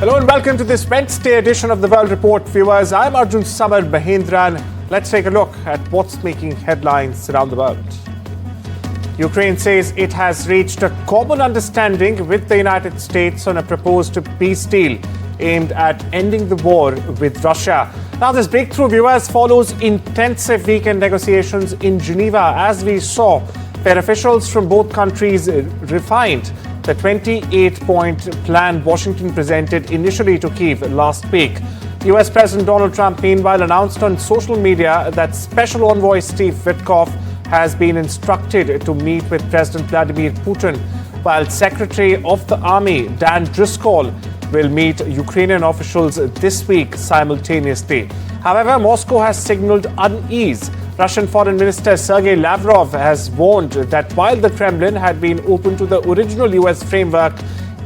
Hello and welcome to this Wednesday edition of the World Report, viewers. I'm Arjun, Samar, Mahendran. Let's take a look at what's making headlines around the world. Ukraine says it has reached a common understanding with the United States on a proposed peace deal aimed at ending the war with Russia. Now, this breakthrough, viewers, follows intensive weekend negotiations in Geneva, as we saw, where officials from both countries refined the 28-point plan Washington presented initially to Kyiv last week. US President Donald Trump, meanwhile, announced on social media that Special Envoy Steve Witkoff has been instructed to meet with President Vladimir Putin, while Secretary of the Army Dan Driscoll will meet Ukrainian officials this week simultaneously. However, Moscow has signaled unease. Russian Foreign Minister Sergei Lavrov has warned that while the Kremlin had been open to the original US framework,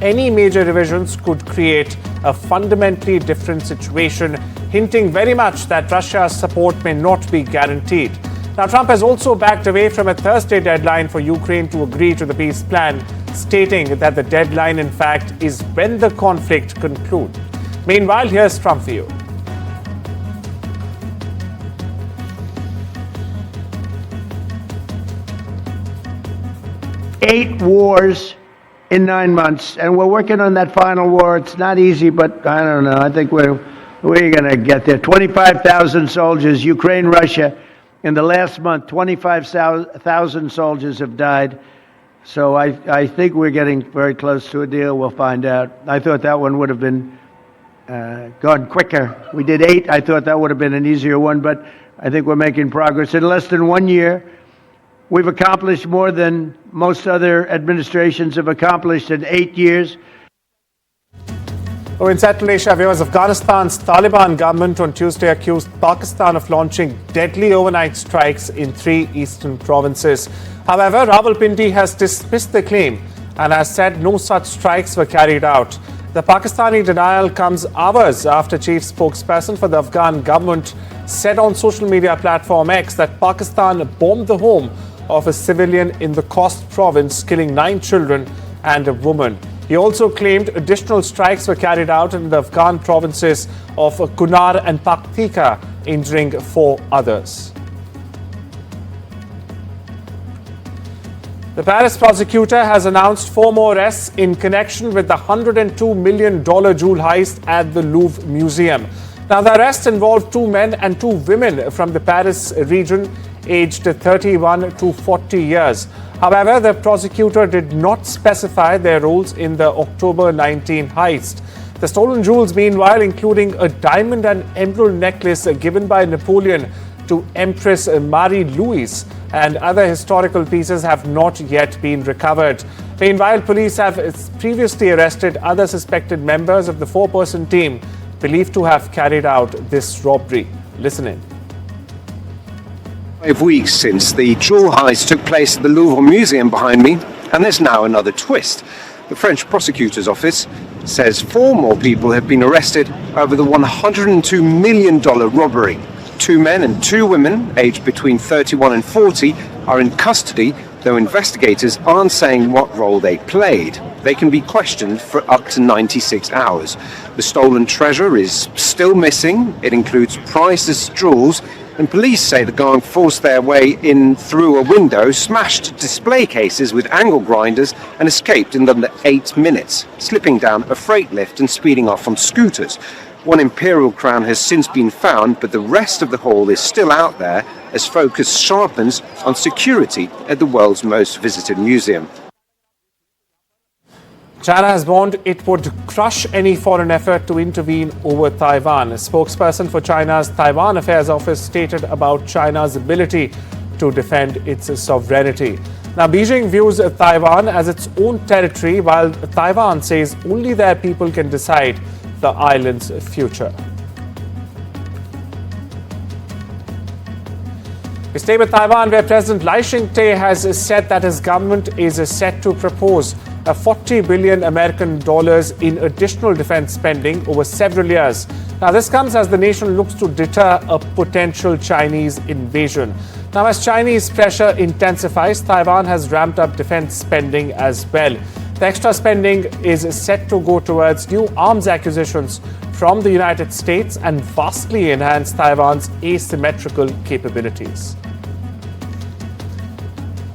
any major revisions could create a fundamentally different situation, hinting very much that Russia's support may not be guaranteed. Now, Trump has also backed away from a Thursday deadline for Ukraine to agree to the peace plan, stating that the deadline, in fact, is when the conflict concludes. Meanwhile, here's Trump for you. Eight wars in 9 months, and we're working on that final war. It's not easy, but I don't know. I think we're going to get there. 25,000 soldiers, Ukraine, Russia. In the last month, 25,000 soldiers have died. So I think we're getting very close to a deal. We'll find out. I thought that one would have been gone quicker. We did 8. I thought that would have been an easier one, but I think we're making progress. In less than 1 year, we've accomplished more than most other administrations have accomplished in 8 years. In Central Asia, viewers, Afghanistan's Taliban government on Tuesday accused Pakistan of launching deadly overnight strikes in 3 eastern provinces. However, Rawalpindi has dismissed the claim and has said no such strikes were carried out. The Pakistani denial comes hours after chief spokesperson for the Afghan government said on social media platform X that Pakistan bombed the home of a civilian in the Khost province, killing 9 children and a woman. He also claimed additional strikes were carried out in the Afghan provinces of Kunar and Paktika, injuring 4 others. The Paris prosecutor has announced 4 more arrests in connection with the $102 million jewel heist at the Louvre Museum. Now, the arrests involved 2 men and 2 women from the Paris region, aged 31 to 40 years. However, the prosecutor did not specify their roles in the October 19 heist. The stolen jewels, meanwhile, including a diamond and emerald necklace given by Napoleon to Empress Marie-Louise, and other historical pieces have not yet been recovered. Meanwhile, police have previously arrested other suspected members of the 4-person team believed to have carried out this robbery. Listen in. 5 weeks since the jewel heist took place at the Louvre Museum behind me, and there's now another twist. The French prosecutor's office says 4 more people have been arrested over the $102 million robbery. 2 men and 2 women, aged between 31 and 40, are in custody, though investigators aren't saying what role they played. They can be questioned for up to 96 hours. The stolen treasure is still missing. It includes priceless jewels, and police say the gang forced their way in through a window, smashed display cases with angle grinders, and escaped in under 8 minutes, slipping down a freight lift and speeding off on scooters. 1 imperial crown has since been found, but the rest of the haul is still out there as focus sharpens on security at the world's most visited museum. China has warned it would crush any foreign effort to intervene over Taiwan. A spokesperson for China's Taiwan Affairs Office stated about China's ability to defend its sovereignty. Now, Beijing views Taiwan as its own territory, while Taiwan says only their people can decide the island's future. We stay with Taiwan, where President Lai Ching-te has said that his government is set to propose a $40 billion American in additional defense spending over several years. Now, this comes as the nation looks to deter a potential Chinese invasion. Now, as Chinese pressure intensifies, Taiwan has ramped up defense spending as well. The extra spending is set to go towards new arms acquisitions from the United States and vastly enhance Taiwan's asymmetrical capabilities.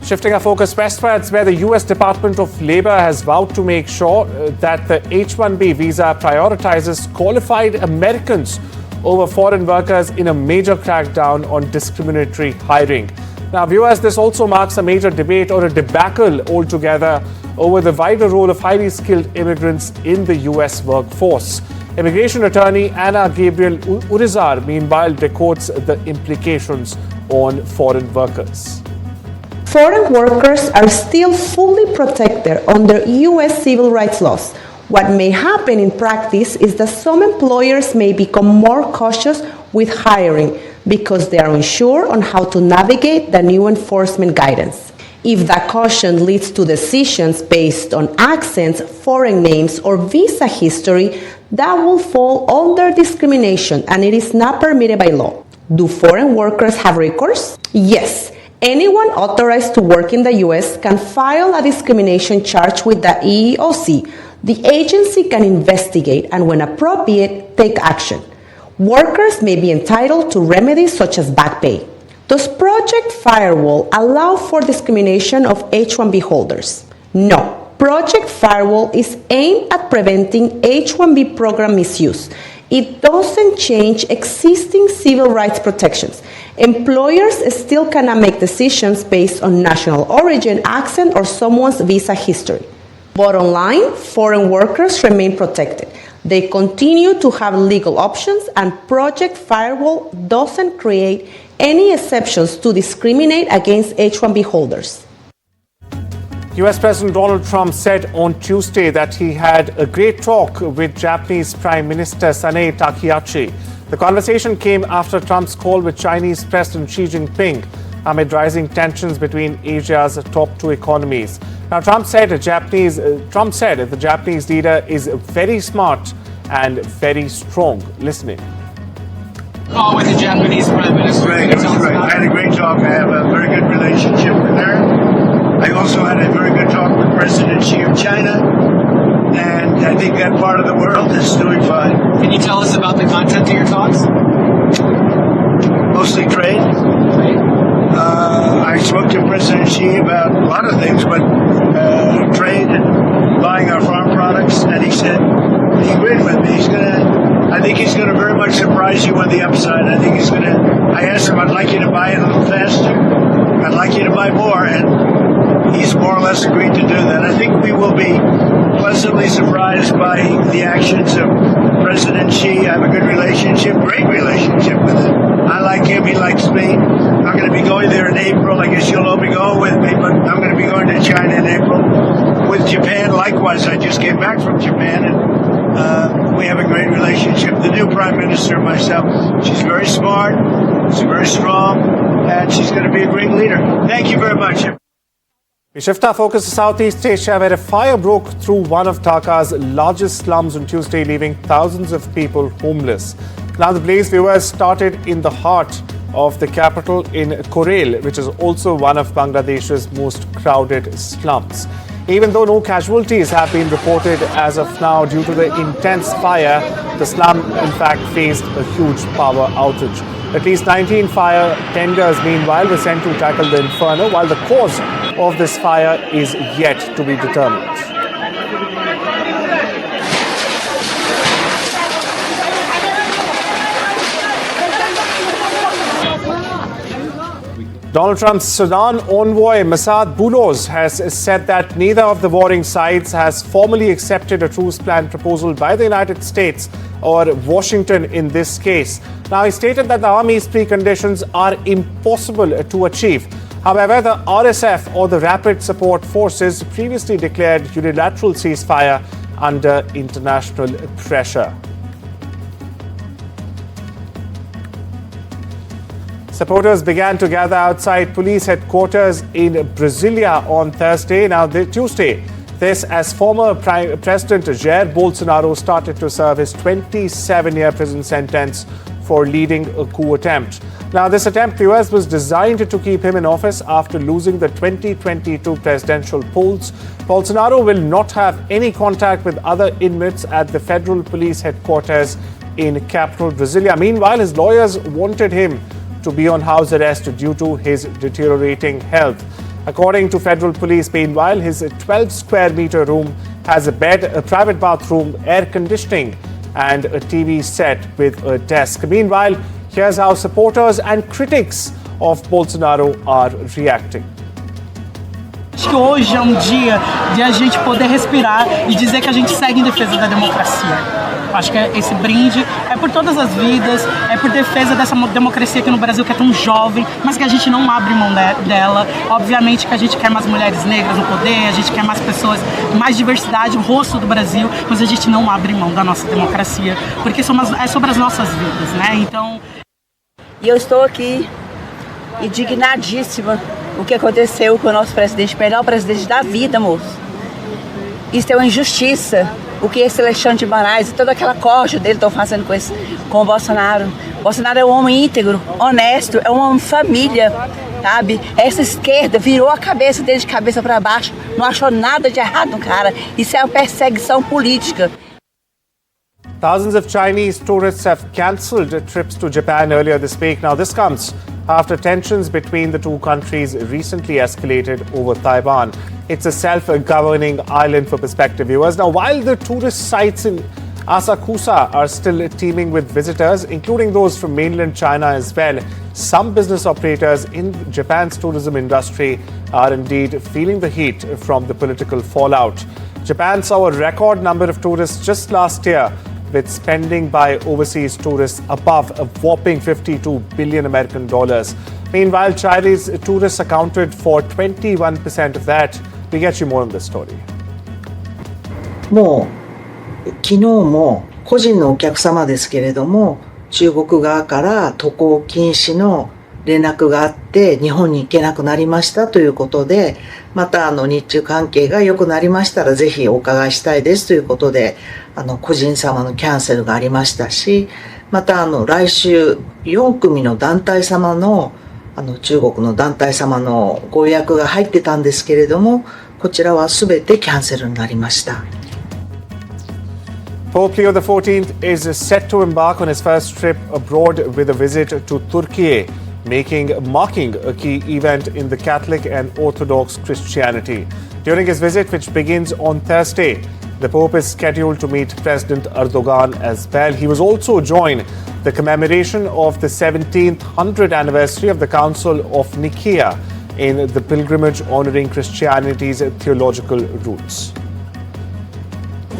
Shifting our focus westwards, where the US Department of Labor has vowed to make sure that the H1B visa prioritizes qualified Americans over foreign workers in a major crackdown on discriminatory hiring. Now, viewers, this also marks a major debate or a debacle altogether over the wider role of highly skilled immigrants in the US workforce. Immigration attorney Anna Gabriel Urizar, meanwhile, decodes the implications on foreign workers. Foreign workers are still fully protected under US civil rights laws. What may happen in practice is that some employers may become more cautious with hiring because they are unsure on how to navigate the new enforcement guidance. If that caution leads to decisions based on accents, foreign names, or visa history, that will fall under discrimination and it is not permitted by law. Do foreign workers have recourse? Yes. Anyone authorized to work in the US can file a discrimination charge with the EEOC. The agency can investigate and, when appropriate, take action. Workers may be entitled to remedies such as back pay. Does Project Firewall allow for discrimination of H1B holders? No. Project Firewall is aimed at preventing H1B program misuse. It doesn't change existing civil rights protections. Employers still cannot make decisions based on national origin, accent, or someone's visa history. Bottom line, foreign workers remain protected. They continue to have legal options, and Project Firewall doesn't create any exceptions to discriminate against H1B holders. US President Donald Trump said on Tuesday that he had a great talk with Japanese Prime Minister Sanae Takaichi. The conversation came after Trump's call with Chinese President Xi Jinping amid rising tensions between Asia's top two economies. Now, Trump said the Japanese leader is very smart and very strong. Listening. Call with the Japanese Prime Minister. Right, it was great. I had a great talk. I have a very good relationship with her. I also had a very good talk with President Xi of China, and I think that part of the world is doing fine. Can you tell us about the content of your talks? Mostly trade. I spoke to President Xi about a lot of things, but trade and buying our farm products, and he said he agreed with me. I think he's gonna very much surprise you on the upside. I asked him, I'd like you to buy it a little faster. I'd like you to buy more, and he's more or less agreed to do that. I think we will be pleasantly surprised by the actions of President Xi. I have a good relationship, great relationship with him. I like him, he likes me. I'm going to be going there in April. I guess you'll all be going with me, but I'm going to be going to China in April. With Japan, likewise, I just came back from Japan, and we have a great relationship. The new Prime Minister and myself, she's very smart, she's very strong, and she's going to be a great leader. Thank you very much. We shift our focus to Southeast Asia, where a fire broke through one of Dhaka's largest slums on Tuesday, leaving thousands of people homeless. Now, the blaze, viewers, started in the heart of the capital in Korail, which is also one of Bangladesh's most crowded slums. Even though no casualties have been reported as of now due to the intense fire, the slum, in fact, faced a huge power outage. At least 19 fire tenders, meanwhile, were sent to tackle the inferno, while the cause of this fire is yet to be determined. Donald Trump's Sudan envoy Massad Boulos has said that neither of the warring sides has formally accepted a truce plan proposal by the United States or Washington in this case. Now, he stated that the army's preconditions are impossible to achieve. However, the RSF, or the Rapid Support Forces, previously declared unilateral ceasefire under international pressure. Supporters began to gather outside police headquarters in Brasilia on Thursday. Now, Tuesday, this as former President Jair Bolsonaro started to serve his 27-year prison sentence for leading a coup attempt. Now, this attempt, viewers, was designed to keep him in office after losing the 2022 presidential polls. Bolsonaro will not have any contact with other inmates at the federal police headquarters in capital Brasilia. Meanwhile, his lawyers wanted him to be on house arrest due to his deteriorating health. According to federal police, meanwhile, his 12 square meter room has a bed, a private bathroom, air conditioning, and a TV set with a desk. Meanwhile, here's how supporters and critics of Bolsonaro are reacting. Acho que hoje é dia de a gente poder respirar e dizer que a gente segue em defesa da democracia. Acho que esse brinde é por todas as vidas, é por defesa dessa democracia aqui no Brasil que é tão jovem, mas que a gente não abre mão dela. Obviamente que a gente quer mais mulheres negras no poder, a gente quer mais pessoas, mais diversidade, o rosto do Brasil, mas a gente não abre mão da nossa democracia, porque é sobre as nossas vidas, né? Então... E eu estou aqui indignadíssima o que aconteceu com o nosso presidente, o presidente da vida, moço. Isso é uma injustiça. O que esse Alexandre de Moraes e toda aquela corja dele estão fazendo com o Bolsonaro. Bolsonaro é um homem íntegro, honesto, é um homem família, sabe? Essa esquerda virou a cabeça dele de cabeça para baixo, não achou nada de errado no cara. Isso é uma perseguição política. Thousands of Chinese tourists have cancelled trips to Japan earlier this week. Now, this comes after tensions between the two countries recently escalated over Taiwan. It's a self-governing island for perspective, viewers. Now, while the tourist sites in Asakusa are still teeming with visitors, including those from mainland China as well, some business operators in Japan's tourism industry are indeed feeling the heat from the political fallout. Japan saw a record number of tourists just last year, with spending by overseas tourists above a whopping 52 billion American dollars. Meanwhile, Chinese tourists accounted for 21% of that. We get you more on this story. もう昨日も個人のお客様ですけれども、中国側から渡航禁止の連絡があって日本に行けなくなりましたということで、また日中関係が良くなりましたらぜひお伺いしたいですということで、個人様のキャンセルがありましたし、また来週4組の団体様の中国の団体様のご予約が入ってたんですけれども、こちらは全てキャンセルになりました。Pope Leo XIV is set to embark on his first trip abroad with a visit to Turkey, marking a key event in the Catholic and Orthodox Christianity. During his visit, which begins on Thursday, the Pope is scheduled to meet President Erdogan as well. He was also join the commemoration of the 1700th anniversary of the Council of Nicaea in the pilgrimage honoring Christianity's theological roots.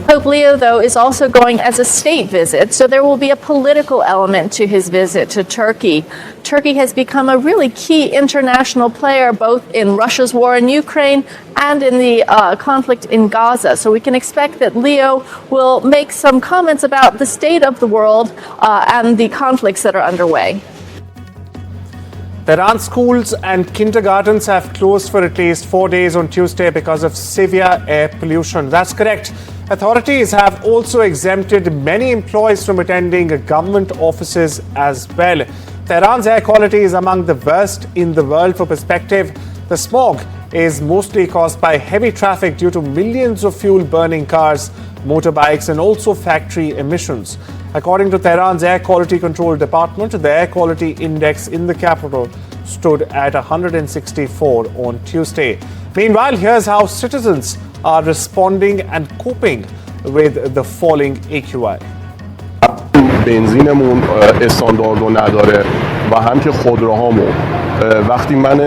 Pope Leo, though, is also going as a state visit, so there will be a political element to his visit to Turkey. Turkey has become a really key international player both in Russia's war in Ukraine and in the conflict in Gaza. So we can expect that Leo will make some comments about the state of the world and the conflicts that are underway. Tehran schools and kindergartens have closed for at least 4 days on Tuesday because of severe air pollution. That's correct. Authorities have also exempted many employees from attending government offices as well. Tehran's air quality is among the worst in the world. For perspective, the smog is mostly caused by heavy traffic due to millions of fuel-burning cars, motorbikes, and also factory emissions. According to Tehran's Air Quality Control Department, the air quality index in the capital stood at 164 on Tuesday. Meanwhile, here's how citizens are responding and coping with the falling AQI. بنزینمون استانداردو نداره و هم که خودروهامون وقتی من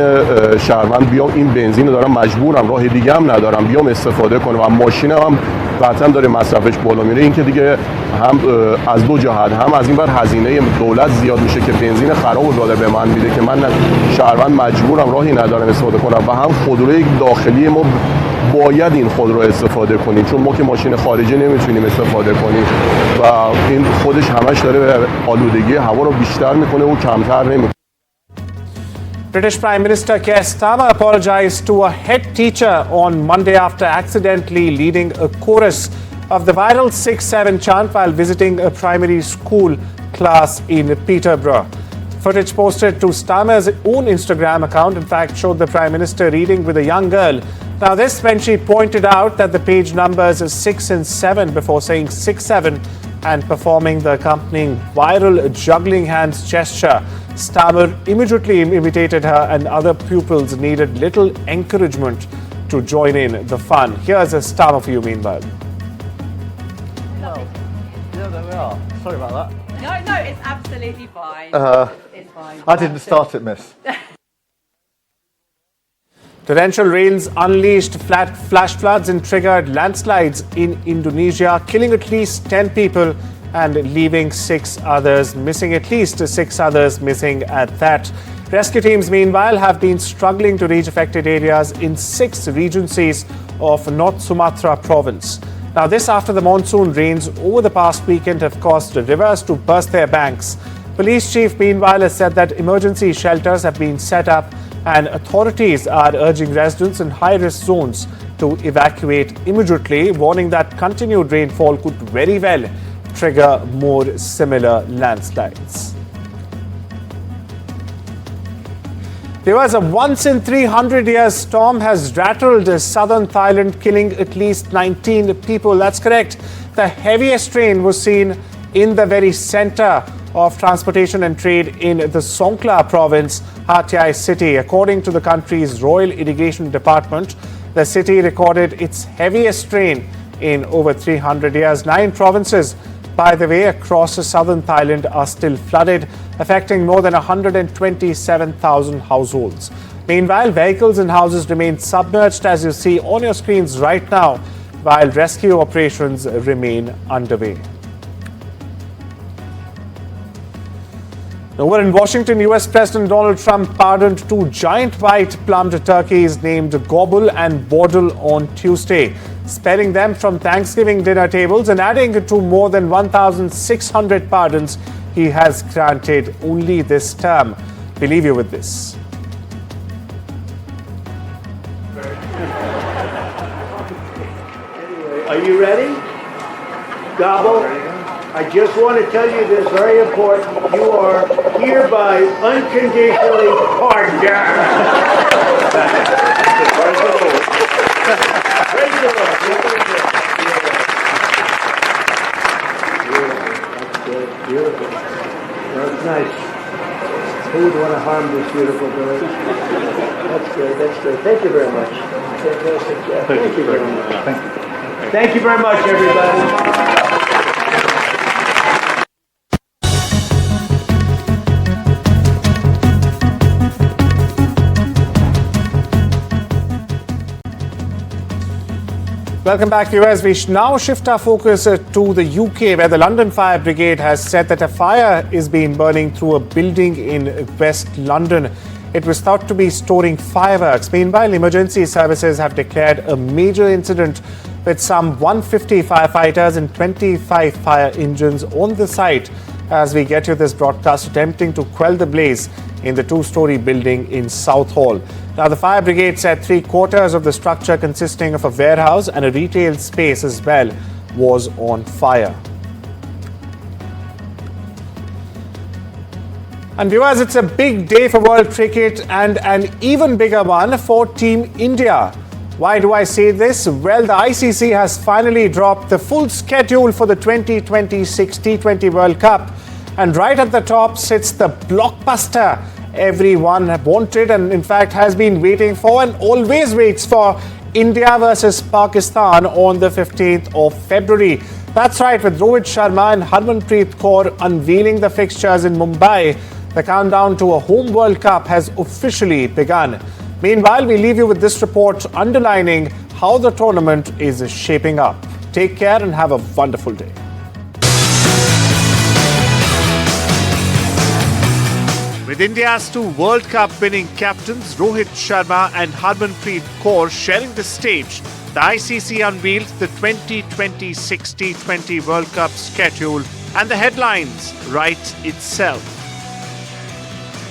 شهروند بیام این بنزین رو دارم مجبورم راه دیگه هم ندارم بیام استفاده کنم و ماشینم هم قطعا داره مصرفش بالا میره. این که دیگه هم از دو جهت هم از این بر هزینه دولت زیاد میشه که بنزین خرابو داده به من میده که من شهروند مجبورم راهی ندارم استفاده کنم و هم خودروی داخلی ما باید این خودرو استفاده کنیم چون ما که ماشین خارجی نمیتونیم استفاده کنیم و این خودش همش داره آلودگی هوا رو بیشتر میکنه و کمتر نمیکنه. British Prime Minister Keir Starmer apologized to a head teacher on Monday after accidentally leading a chorus of the viral 6-7 chant while visiting a primary school class in Peterborough. Footage posted to Starmer's own Instagram account, in fact, showed the Prime Minister reading with a young girl. Now, this when she pointed out that the page numbers is 6 and 7 before saying 6-7 and performing the accompanying viral juggling hands gesture. Starmer immediately imitated her, and other pupils needed little encouragement to join in the fun. Here's a Starmer for you, meanwhile. Yeah, there we are. Sorry about that. No, it's absolutely fine. It's fine. I didn't start it, miss. Torrential rains unleashed flash floods and triggered landslides in Indonesia, killing at least 10 people and leaving 6 others missing, at least 6 others missing at that. Rescue teams, meanwhile, have been struggling to reach affected areas in 6 regencies of North Sumatra province. Now, this after the monsoon rains over the past weekend have caused rivers to burst their banks. Police chief, meanwhile, has said that emergency shelters have been set up and authorities are urging residents in high-risk zones to evacuate immediately, warning that continued rainfall could very well trigger more similar landslides. There was a once-in-300-year storm has rattled southern Thailand, killing at least 19 people. That's correct. The heaviest rain was seen in the very center of transportation and trade in the Songkhla province, Hat Yai city. According to the country's Royal Irrigation Department, the city recorded its heaviest rain in over 300 years. 9 provinces, by the way, across southern Thailand are still flooded, affecting more than 127,000 households. Meanwhile, vehicles and houses remain submerged, as you see on your screens right now, while rescue operations remain underway. Over in Washington, US President Donald Trump pardoned 2 giant white-plumed turkeys named Gobble and Bordle on Tuesday, sparing them from Thanksgiving dinner tables and adding to more than 1,600 pardons he has granted only this term. We leave you with this. Are you ready? Gobble. I just want to tell you this, very important. You are hereby unconditionally pardoned. Praise the Lord. Praise the Lord. Beautiful. That's nice. Who would want to harm this beautiful bird? That's good. That's good. Thank you very much. Fantastic job. Thank you very much. Thank you very much, everybody. Welcome back, viewers. We now shift our focus to the UK, where the London Fire Brigade has said that a fire is being burning through a building in West London. It was thought to be storing fireworks. Meanwhile, emergency services have declared a major incident with some 150 firefighters and 25 fire engines on the site as we get you this broadcast attempting to quell the blaze in the 2-story building in Southall. Now, the fire brigade said 3/4 of the structure, consisting of a warehouse and a retail space as well, was on fire. And viewers, it's a big day for world cricket and an even bigger one for Team India. Why do I say this? Well, the ICC has finally dropped the full schedule for the 2026 T20 World Cup. And right at the top sits the blockbuster everyone wanted and in fact has been waiting for and always waits for: India versus Pakistan on the 15th of February. That's right, with Rohit Sharma and Harmanpreet Kaur unveiling the fixtures in Mumbai, the countdown to a home World Cup has officially begun. Meanwhile, we leave you with this report underlining how the tournament is shaping up. Take care and have a wonderful day. With India's 2 World Cup winning captains, Rohit Sharma and Harmanpreet Kaur, sharing the stage, the ICC unveiled the 2026 T20 World Cup schedule, and the headlines write itself.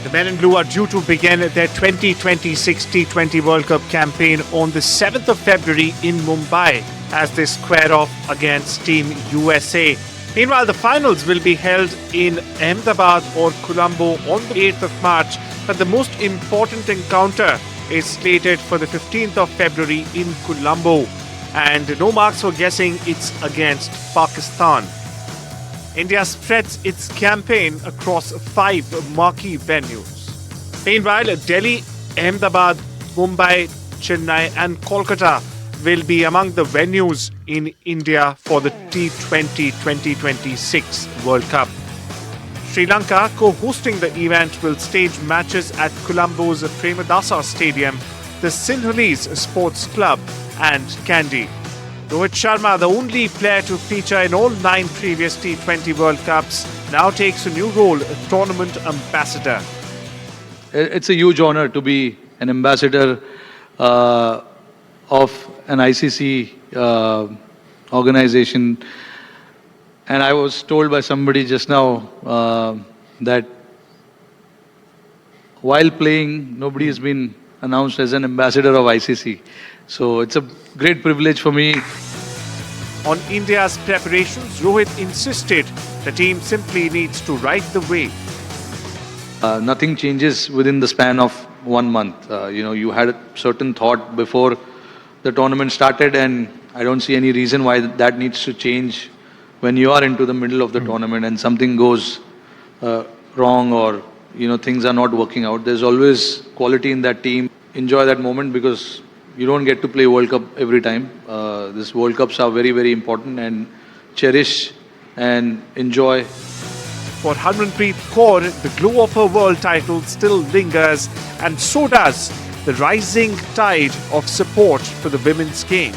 The men in blue are due to begin their 2026 T20 World Cup campaign on the 7th of February in Mumbai as they square off against Team USA. Meanwhile, the finals will be held in Ahmedabad or Colombo on the 8th of March, but the most important encounter is slated for the 15th of February in Colombo. And no marks for guessing, it's against Pakistan. India spreads its campaign across 5 marquee venues. Meanwhile, Delhi, Ahmedabad, Mumbai, Chennai and Kolkata will be among the venues in India for the T20 2026 World Cup. Sri Lanka, co-hosting the event, will stage matches at Colombo's Premadasa Stadium, the Sinhalese Sports Club and Kandy. Rohit Sharma, the only player to feature in all 9 previous T20 World Cups, now takes a new role, tournament ambassador. It's a huge honor to be an ambassador of an ICC organization. And I was told by somebody just now that while playing, nobody has been announced as an ambassador of ICC. So it's a great privilege for me. On India's preparations, Rohit insisted the team simply needs to ride the wave. Nothing changes within the span of 1 month. You had a certain thought before the tournament started, and I don't see any reason why that needs to change when you are into the middle of the tournament and something goes wrong or things are not working out. There's always quality in that team. Enjoy that moment because you don't get to play World Cup every time. These World Cups are very, very important, and cherish and enjoy. For Harmanpreet Kaur, the glow of her world title still lingers, and so does the rising tide of support for the women's game.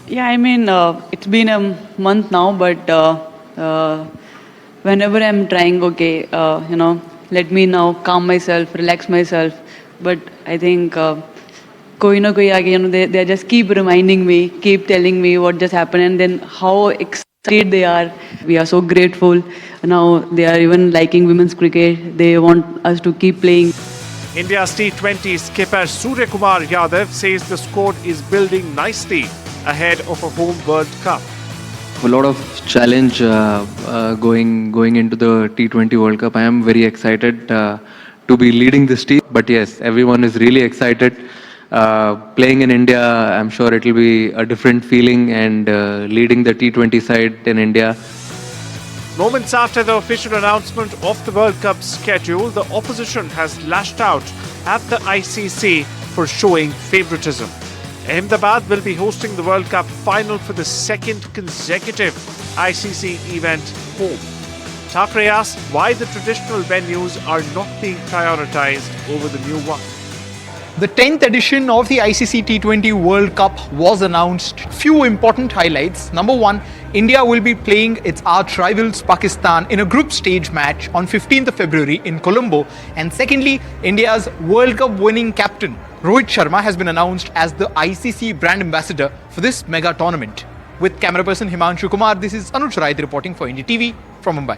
Yeah, I mean, it's been a month now, but whenever I'm trying, let me now calm myself, relax myself. But I think koi na koi aage, they just keep reminding me, keep telling me what just happened, and then how excited they are. We are so grateful. Now they are even liking women's cricket. They want us to keep playing. India's T20 skipper Surya Kumar Yadav says the squad is building nicely ahead of a home World Cup. A lot of challenge going into the T20 World Cup. I am very excited to be leading this team. But yes, everyone is really excited. Playing in India, I'm sure it will be a different feeling, and leading the T20 side in India. Moments after the official announcement of the World Cup schedule, the opposition has lashed out at the ICC for showing favouritism. Ahmedabad will be hosting the World Cup final for the 2nd consecutive ICC event home. Thackeray asked why the traditional venues are not being prioritised over the new one. The 10th edition of the ICC T20 World Cup was announced. Few important highlights. Number 1, India will be playing its arch rivals Pakistan in a group stage match on 15th of February in Colombo. And secondly, India's World Cup winning captain Rohit Sharma has been announced as the ICC brand ambassador for this mega tournament. With camera person Himanshu Kumar, this is Anuj Raid reporting for NDTV from Mumbai.